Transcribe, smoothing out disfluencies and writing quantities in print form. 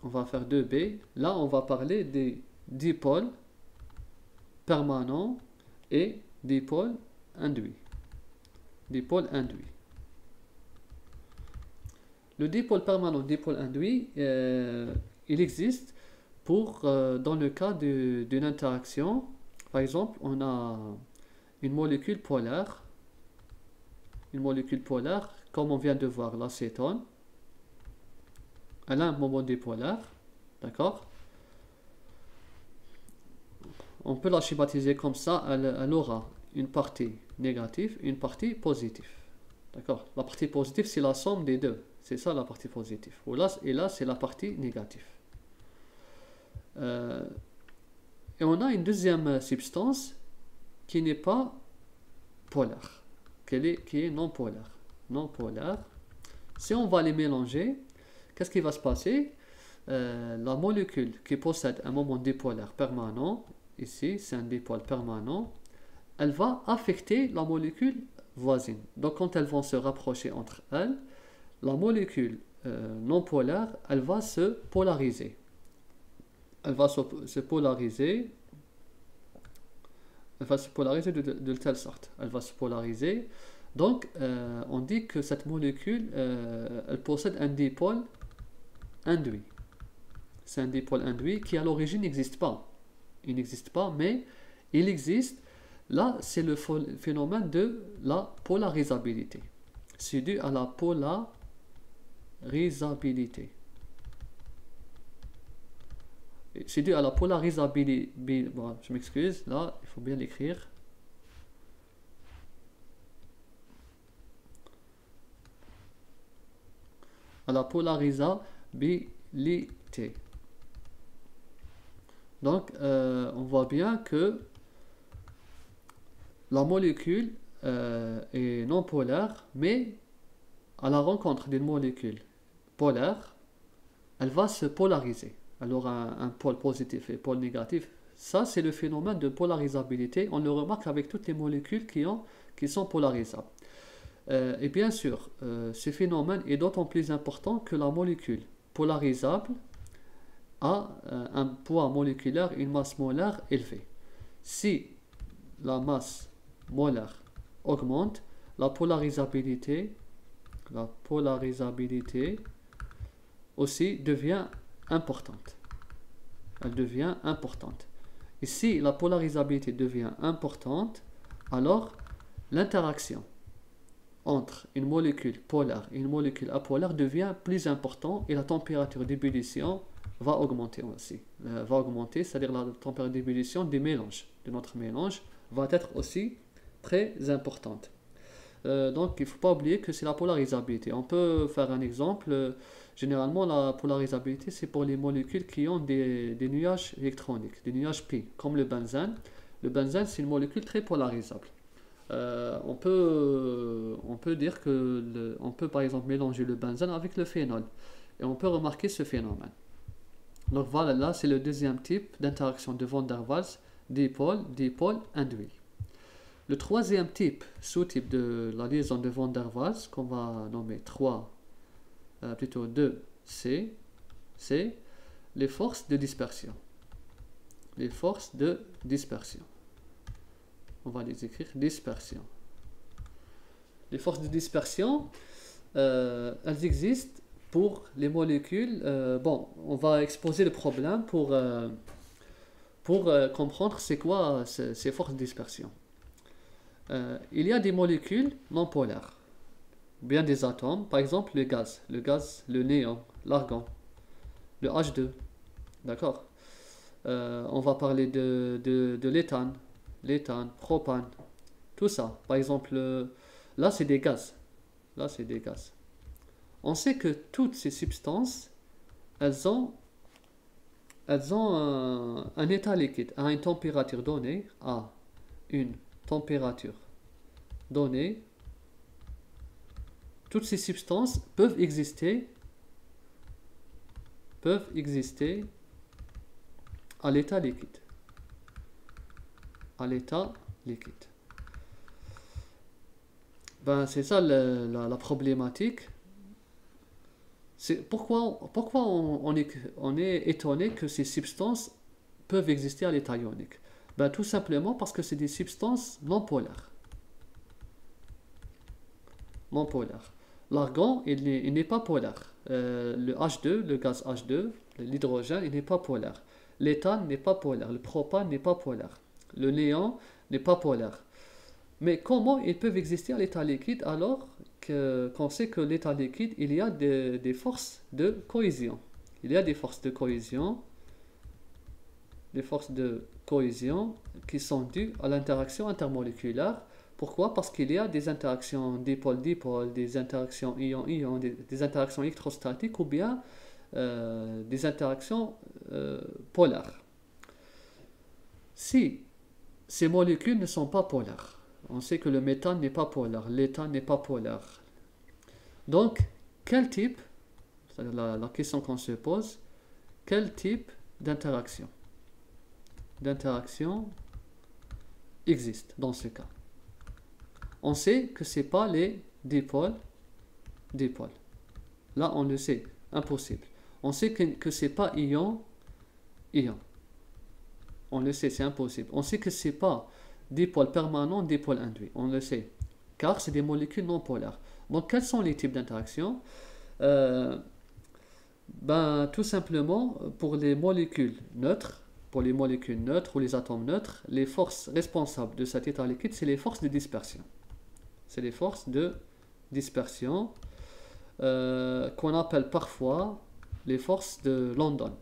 On va faire 2B. Là, on va parler des dipôles permanents et dipôles induits. Dipôle induit. Le dipôle permanent, dipôle induit, il existe dans le cas d'une interaction. Par exemple, on a une molécule polaire, comme on vient de voir l'acétone. Elle a un moment dipolaire, d'accord? On peut la schématiser comme ça, elle aura une partie négative, une partie positive. D'accord? La partie positive, c'est la somme des deux. C'est ça la partie positive. Et là, c'est la partie négative. Et on a une deuxième substance qui n'est pas polaire, qui est non polaire. Non polaire. Si on va les mélanger, qu'est-ce qui va se passer? La molécule qui possède un moment dipolaire permanent, ici c'est un dipôle permanent, elle va affecter la molécule voisine. Donc quand elles vont se rapprocher entre elles, la molécule non polaire, elle va se polariser. Elle va se polariser. Elle va se polariser de telle sorte. Elle va se polariser. Donc, on dit que cette molécule, elle possède un dipôle induit. C'est un dipôle induit qui à l'origine n'existe pas. Il n'existe pas, mais il existe. Là, c'est le phénomène de la polarisabilité. C'est dû à la polarisabilité. C'est dû à la polarisabilité. Bon, je m'excuse, là, il faut bien l'écrire. À la polarisabilité. Donc, on voit bien que la molécule est non polaire, mais à la rencontre d'une molécule polaire, elle va se polariser. Elle aura un pôle positif et un pôle négatif. Ça, c'est le phénomène de polarisabilité. On le remarque avec toutes les molécules qui sont polarisables. Et bien sûr, ce phénomène est d'autant plus important que la molécule polarisable a un poids moléculaire, une masse molaire élevée. Si la masse molaire augmente, la polarisabilité aussi devient importante. Elle devient importante. Et si la polarisabilité devient importante, alors l'interaction entre une molécule polaire et une molécule apolaire devient plus importante et la température d'ébullition va augmenter aussi. C'est-à-dire la température d'ébullition du mélange, de notre mélange, va être aussi très importante. Donc il ne faut pas oublier que c'est la polarisabilité. On peut faire un exemple. Généralement, la polarisabilité, c'est pour les molécules qui ont des nuages électroniques, des nuages pi, comme le benzène. Le benzène, c'est une molécule très polarisable. On peut dire on peut par exemple mélanger le benzène avec le phénol. Et on peut remarquer ce phénomène. Donc voilà, là, c'est le deuxième type d'interaction de Van der Waals, dipôle induit. Le troisième type, sous-type de la liaison de Van der Waals, qu'on va nommer 2C, c'est les forces de dispersion. Les forces de dispersion. On va les écrire dispersion. Les forces de dispersion, elles existent pour les molécules. On va exposer le problème pour comprendre c'est quoi ces forces de dispersion. Il y a des molécules non polaires, bien des atomes, par exemple le gaz, le néon, l'argon, le H2, d'accord. On va parler de l'éthane, propane, tout ça. Par exemple, là c'est des gaz, On sait que toutes ces substances, elles ont un état liquide à une température donnée, toutes ces substances peuvent exister à l'état liquide. Ben, c'est ça la problématique. Pourquoi on est étonné que ces substances peuvent exister à l'état ionique? Ben, tout simplement parce que c'est des substances non polaires. Non polaires. L'argon, il n'est pas polaire. Le H2, le gaz H2, l'hydrogène, il n'est pas polaire. L'éthane n'est pas polaire. Le propane n'est pas polaire. Le néon n'est pas polaire. Mais comment ils peuvent exister à l'état liquide alors qu'on sait que l'état liquide, il y a des forces de cohésion. Il y a des forces de cohésion qui sont dues à l'interaction intermoléculaire. Pourquoi? Parce qu'il y a des interactions dipôle-dipôle, des interactions ion-ion, des interactions électrostatiques ou bien des interactions polaires. Si ces molécules ne sont pas polaires, on sait que le méthane n'est pas polaire, l'éthane n'est pas polaire. Donc, quel type, c'est la question qu'on se pose, quel type d'interaction existe dans ce cas? On sait que ce n'est pas les dipôles. Là, on le sait, impossible. On sait que ce n'est pas ion. On le sait, c'est impossible. On sait que ce n'est pas dipôle permanent, dipôle induit. On le sait, car c'est des molécules non polaires. Donc, quels sont les types d'interactions? Tout simplement, pour les molécules neutres ou les atomes neutres, les forces responsables de cet état liquide, c'est les forces de dispersion. C'est les forces de dispersion qu'on appelle parfois les forces de London.